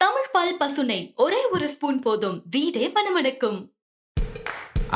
தமிழ் பால் பசுனை ஒரே ஒரு ஸ்பூன் போதும், வீடே மணமணக்கும்.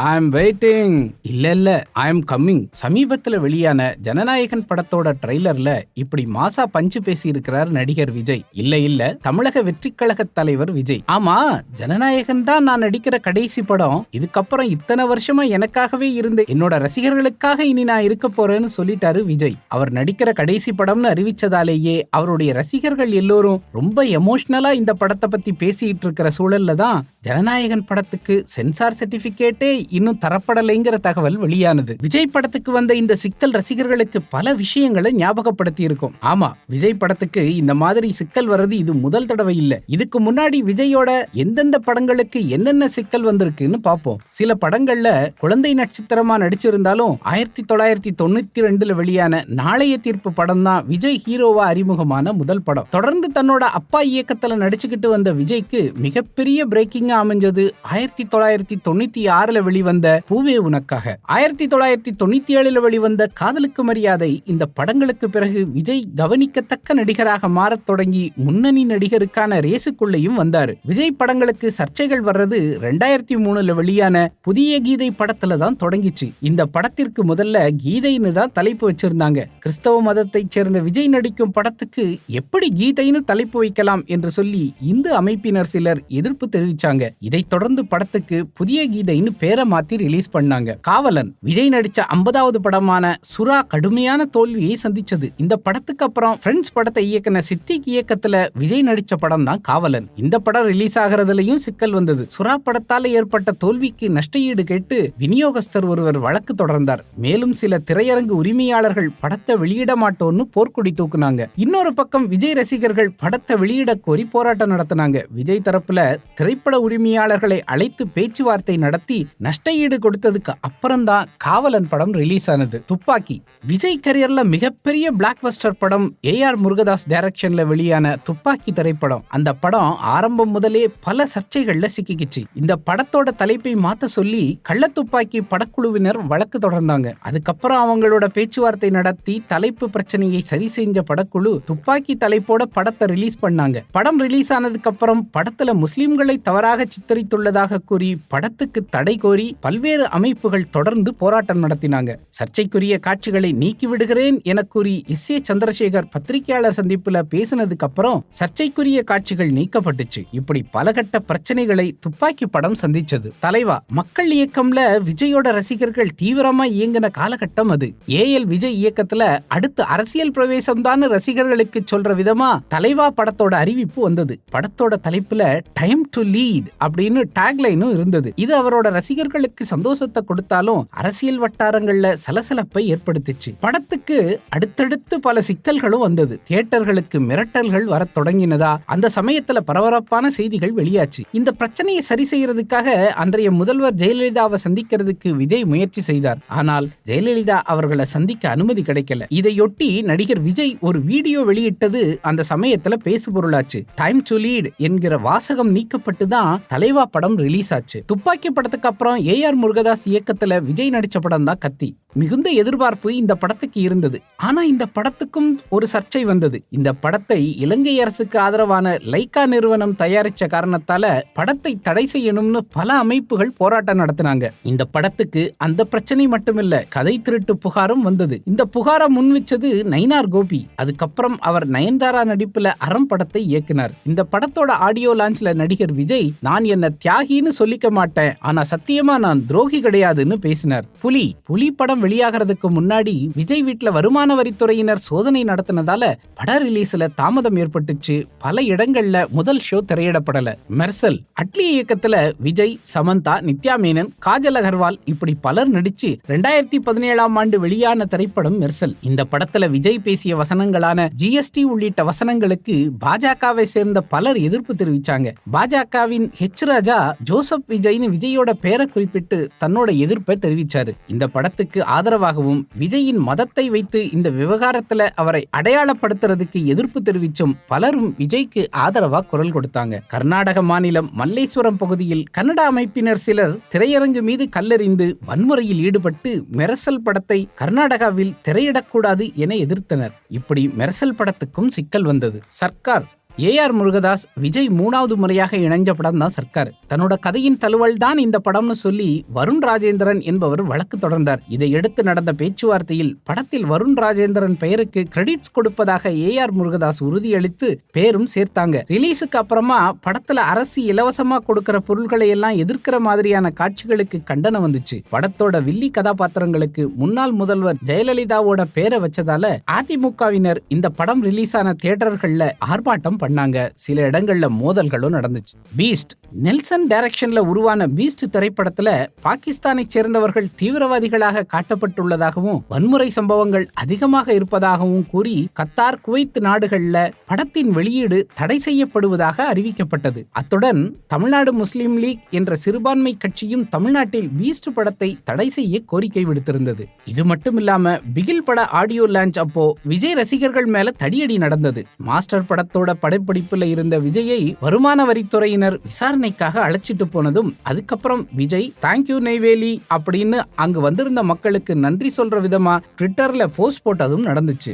I am waiting. இல்ல ஐ எம் கம்மிங். சமீபத்துல வெளியான ஜனநாயகன் படத்தோட ட்ரெய்லர்ல இப்படி மாசா பஞ்சு பேசி இருக்கிறார் நடிகர் விஜய். இல்ல தமிழக வெற்றிக் கழக தலைவர் விஜய். ஆமா, ஜனநாயகன் தான் நான் நடிக்கிற கடைசி படம். இதுக்கப்புறம் இத்தனை வருஷமா எனக்காகவே இருந்து என்னோட ரசிகர்களுக்காக இனி நான் இருக்க போறேன்னு சொல்லிட்டாரு விஜய். அவர் நடிக்கிற கடைசி படம்னு அறிவிச்சதாலேயே அவருடைய ரசிகர்கள் எல்லோரும் ரொம்ப எமோஷனலா இந்த படத்தை பத்தி பேசிட்டு இருக்கிற சூழல்ல தான் ஜனநாயகன் படத்துக்கு சென்சார் சர்டிபிகேட்டே இன்னும் தரப்படலைங்கிற தகவல் வெளியானது. விஜய் படத்துக்கு வந்த இந்த சிக்கல் ரசிகர்களுக்கு பல விஷயங்களை ஞாபகப்படுத்தி இருக்கும். ஆமா, விஜய் படத்துக்கு இந்த மாதிரி சிக்கல் வர்றது இது முதல் தடவை இல்ல. இதுக்கு முன்னாடி விஜயோட எந்தெந்த படங்களுக்கு என்னென்ன சிக்கல் வந்திருக்குன்னு பாப்போம். சில படங்கள்ல குழந்தை நட்சத்திரமா நடிச்சிருந்தாலும் 1992 வெளியான நாளைய தீர்ப்பு படம் தான் விஜய் ஹீரோவா அறிமுகமான முதல் படம். தொடர்ந்து தன்னோட அப்பா இயக்கத்துல நடிச்சுக்கிட்டு வந்த விஜய்க்கு மிகப்பெரிய பிரேக்கிங்கா அமைஞ்சது 1996 வெளிவந்த பூவே உனக்காக. 1997 வெளிவந்த காதலுக்கு மரியாதை. இந்த படங்களுக்கு பிறகு விஜய் கவனிக்கத்தக்க நடிகராக மாறத் தொடங்கி முன்னணி நடிகருக்கான ரேசுக்குள்ளையும் வந்தாரு. விஜய் படங்களுக்கு சர்ச்சைகள் வர்றது 2003 வெளியான புதிய கீதை படத்துல தான் தொடங்கிச்சு. இந்த படத்திற்கு முதல்ல கீதைன்னு தான் தலைப்பு வச்சிருந்தாங்க. கிறிஸ்தவ மதத்தைச் சேர்ந்த விஜய் நடிக்கும் படத்துக்கு எப்படி கீதைன்னு தலைப்பு வைக்கலாம் என்று சொல்லி இந்து அமைப்பினர் சிலர் எதிர்ப்பு தெரிவிச்சாங்க. இதைத் தொடர்ந்து படத்துக்கு புதிய கீதைன்னு பேரை மாத்தி ரிலீஸ் பண்ணாங்க. காவலன். விஜய் நடிச்ச 50வது படமான சுறா கடுமையான தோல்வியை சந்திச்சது. இந்த படத்துக்கு அப்புறம் ஃப்ரெண்ட்ஸ் படத்தை இயக்குன சித்திக் இயக்கத்துல விஜய் நடிச்ச படம் தான் காவலன். இந்த படம் ரிலீஸ் ஆகிறதுலயும் சிக்கல் வந்தது. சுறா படத்தால ஏற்பட்ட தோல்விக்கு நஷ்டஈடு கேட்டு விநியோகஸ்தர் ஒருவர் வழக்கு தொடர்ந்தார். மேலும் சில திரையரங்கு உரிமையாளர்கள் படத்தை வெளியிட மாட்டோம்னு போர்க்கொடி தூக்குனாங்க. இன்னொரு பக்கம் விஜய் ரசிகர்கள் படத்தை வெளியிட கோரி போராட்டம் நடத்தினாங்க. விஜய் தரப்புல திரைப்பட உரிமையாளர்களை அழைத்து பேச்சுவார்த்தை நடத்தி நஷ்டஈடு கொடுத்ததுக்கு அப்புறம் தான் காவலன் படம் ரிலீஸ் ஆனது. துப்பாக்கி. விஜய் கரியர்ல மிகப்பெரிய பிளாக் பஸ்டர் படம் AR முருகதாஸ் டைரக்ஷன்ல வெளியான துப்பாக்கி திரைப்படம். அந்த படம் ஆரம்பம் முதலே பல சர்ச்சைகள்ல சிக்கிக்கிச்சு. இந்த படத்தோட தலைப்பை மாத்த சொல்லி கள்ளத்துப்பாக்கி படக்குழுவினர் வழக்கு தொடர்ந்தாங்க. அதுக்கப்புறம் அவங்களோட பேச்சுவார்த்தை நடத்தி தலைப்பு பிரச்சனையை சரி செஞ்ச படக்குழு துப்பாக்கி தலைப்போட படத்தை ரிலீஸ் பண்ணாங்க. படம் ரிலீஸ் ஆனதுக்கு அப்புறம் படத்துல முஸ்லிம்களை தவறாக சித்தரித்துள்ளதாக கூறி படத்துக்கு தடை கோரி பல்வேறு அமைப்புகள் தொடர்ந்து போராட்டம் நடத்தினாங்க. சர்ச்சைக்குரிய காட்சிகளை நீக்கி விடுகிறேன் என கூறி SA சந்திரசேகர் பத்திரிகையாளர் சந்திப்புல பேசினதுக்கு அப்புறம் சர்ச்சைக்குரிய காட்சிகள் நீக்கப்பட்டுச்சு. இப்படி பலகட்ட பிரச்சனைகளை துப்பாக்கி படம் சந்திச்சது. தலைவா. மக்கள் இயக்கம்ல விஜயோட ரசிகர்கள் தீவிரமா இயங்கின காலகட்டம் அது. AL விஜய் இயக்கத்துல அடுத்து அரசியல் பிரவேசம் தான் ரசிகர்களுக்கு சொல்ற விதமா தலைவா படத்தோட அறிவிப்பு வந்தது. படத்தோட தலைப்புல டைம் டு லீட் அப்படின்னு டேக்லைனும் இருந்தது. இது அவரோட ரசிகர்களுக்கு சந்தோஷத்தை கொடுத்தாலும் அரசியல் வட்டாரங்கள்ல சலசலப்பை ஏற்படுத்திச்சு. படத்துக்கு அடுத்தடுத்து பல சிக்கல்களும் வந்தது. தியேட்டர்களுக்கு மிரட்டல்கள் வர தொடங்கினதா அந்த சமயத்துல பரபரப்பான செய்திகள் வெளியாச்சு. இந்த பிரச்சனையை சரி செய்யறதுக்காக அன்றைய முதல்வர் ஜெயலலிதாவை சந்திக்கிறதுக்கு விஜய் முயற்சி செய்தார். ஆனால் ஜெயலலிதா அவர்களை சந்திக்க அனுமதி கிடைக்கல. இதையொட்டி நடிகர் விஜய் ஒரு வீடியோ வெளியிட்டது அந்த சமயத்துல பேசுபொருளாச்சு. டைம் டு லீட் என்கிற வாசகம் நீக்கப்பட்டு தான் தலைவா படம் ரிலீஸ் ஆச்சு. துப்பாக்கி படத்துக்கு அப்புறம் AR முருகதாஸ் இயக்கத்துல விஜய் நடிச்ச படம் தான் கத்தி. மிகுந்த எதிர்பார்ப்பு இந்த படத்துக்கு இருந்தது. ஆனா இந்த படத்துக்கும் ஒரு சர்ச்சை வந்தது. இந்த படத்தை இலங்கை அரசுக்கு ஆதரவான லைக்கா நிறுவனம் தயாரிச்ச காரணத்தால படத்தை தடை செய்யணும்னு பல அமைப்புகள் போராட்டம் நடத்தினாங்க. இந்த படத்துக்கு அந்த பிரச்சனை மட்டுமில்ல, கதை திருட்டு புகாரும் வந்தது. இந்த புகாரை முன்வச்சது நயினார் கோபி. அதுக்கப்புறம் அவர் நயன்தாரா நடிப்புல அறம் படத்தை இயக்கினார். இந்த படத்தோட ஆடியோ லான்ச்ல நடிகர் விஜய் நான் என்ன தியாகின்னு சொல்லிக்க மாட்டேன், ஆனா சத்தியமா நான் துரோகி கிடையாதுன்னு பேசினார். புலி படம் வெளியாகிறதுக்கு முன்னாடி விஜய் வீட்டுல வருமான வரித்துறையினர் சோதனை நடத்தினதால பட ரிலீஸ்ல தாமதம் ஏற்பட்டுச்சு. பல இடங்கள்ல முதல் ஷோ திரையிடப்படல. மெர்சல். அட்லி இயக்கத்துல விஜய், சமந்தா, நித்யா மேனன், காஜல் அகர்வால் இப்படி பலர் நடிச்சு 2017ஆம் ஆண்டு வெளியான திரைப்படம் மெர்சல். இந்த படத்துல விஜய் பேசிய வசனங்களான GST உள்ளிட்ட வசனங்களுக்கு பாஜகவை சேர்ந்த பலர் எதிர்ப்பு தெரிவிச்சாங்க. பாஜகவின் ராஜா ஜோசப் விஜய்னு விஜயோட பேரை குறிப்பிட்டு தன்னோட எதிர்ப்பை தெரிவிச்சாரு. இந்த படத்துக்கு ஆதரவாகவும் விஜயின் மதத்தை வைத்து இந்த விவகாரத்துல அவரை அடையாளப்படுத்துறதுக்கு எதிர்ப்பு தெரிவிச்சும் பலரும் விஜய்க்கு ஆதரவா குரல் கொடுத்தாங்க. கர்நாடக மாநிலம் மல்லேஸ்வரம் பகுதியில் கன்னட அமைப்பினர் சிலர் திரையரங்கு மீது கல்லெறிந்து வன்முறையில் ஈடுபட்டு மெர்சல் படத்தை கர்நாடகாவில் திரையிடக்கூடாது என எதிர்த்தனர். இப்படி மெர்சல் படத்துக்கும் சிக்கல் வந்தது. சர்க்கார். ஏஆர் முருகதாஸ் விஜய் 3வது முறையாக இணைஞ்ச படம் தான் சர்க்கார். தன்னோட கதையின் தழுவல் தான் இந்த படம்னு சொல்லி வருண் ராஜேந்திரன் என்பவர் வழக்கு தொடர்ந்தார். இதையடுத்து நடந்த பேச்சுவார்த்தையில் படத்தில் வருண் ராஜேந்திரன் பெயருக்கு கிரெடிட்ஸ் கொடுப்பதாக ஏஆர் முருகதாஸ் உறுதியளித்து பேரும் சேர்த்தாங்க. ரிலீஸுக்கு அப்புறமா படத்துல அரசு இலவசமா கொடுக்கிற பொருட்களை எல்லாம் எதிர்க்கிற மாதிரியான காட்சிகளுக்கு கண்டனம் வந்துச்சு. படத்தோட வில்லி கதாபாத்திரங்களுக்கு முன்னாள் முதல்வர் ஜெயலலிதாவோட பேரை வச்சதால அதிமுகவினர் இந்த படம் ரிலீஸ் ஆன தியேட்டர்கள்ல ஆர்ப்பாட்டம் பண்ணாங்க. சில இடங்கள்ல மோதல்களும் நடந்துச்சு. பீஸ்ட் நெல்சன் டைரக்ஷன்ல உருவான பீஸ்ட் திரைப்படத்துல பாகிஸ்தானை சேர்ந்தவர்கள் தீவிரவாதிகளாக காட்டப்பட்டுள்ளதாகவும் வன்முறை சம்பவங்கள் அதிகமாக இருப்பதாகவும் கூறி கத்தார், குவைத் நாடுகள்ல படத்தின் வெளியீடு தடை செய்யப்படுவதாக அறிவிக்கப்பட்டது. அத்துடன் தமிழ்நாடு முஸ்லிம் லீக் என்ற சிறுபான்மை கட்சியும் தமிழ்நாட்டில் பீஸ்ட் படத்தை தடை செய்ய கோரிக்கை விடுத்திருந்தது. இது மட்டும் இல்லாம பிகில் பட ஆடியோ லான்ச் அப்போ விஜய் ரசிகர்கள் மேல தடியடி நடந்தது. மாஸ்டர் படத்தோட படப்பிடிப்புல இருந்த விஜயை வருமான வரித்துறையினர் விசாரணைக்காக அழைச்சிட்டு போனதும் அதுக்கப்புறம் விஜய் தேங்க்யூ நெய்வேலி அப்படின்னு அங்கு வந்திருந்த மக்களுக்கு நன்றி சொல்ற விதமா ட்விட்டர்ல போஸ்ட் போட்டதும் நடந்துச்சு.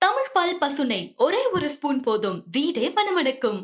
தமிழ் பால் பசுனை ஒரே ஒரு ஸ்பூன் போதும், வீடே மணமணக்கும்.